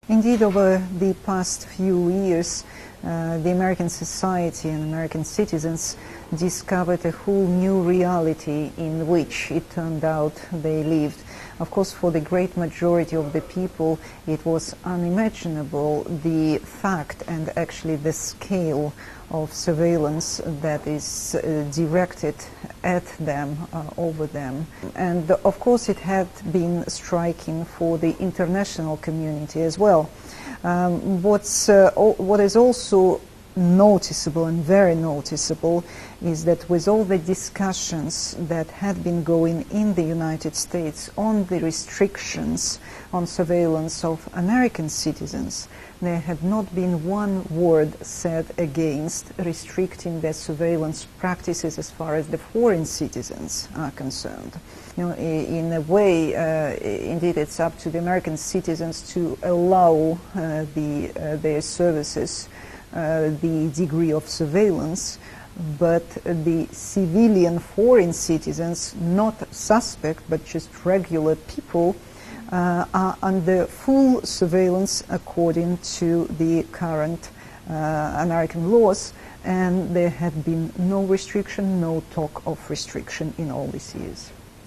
Indeed, over the past few years, the American society and American citizens discovered a whole new reality in which it turned out they lived. Of course, for the great majority of the people, it was unimaginable the fact and actually the scale of surveillance that is directed at them, over them. And of course it had been striking for the international community as well. What is also noticeable and very noticeable is that with all the discussions that had been going in the United States on the restrictions on surveillance of American citizens, there had not been one word said against restricting their surveillance practices as far as the foreign citizens are concerned. You know, in a way, indeed, it's up to the American citizens to allow their services the degree of surveillance, but the civilian foreign citizens, not suspect but just regular people, are under full surveillance according to the current American laws, and there had been no restriction, no talk of restriction in all these years.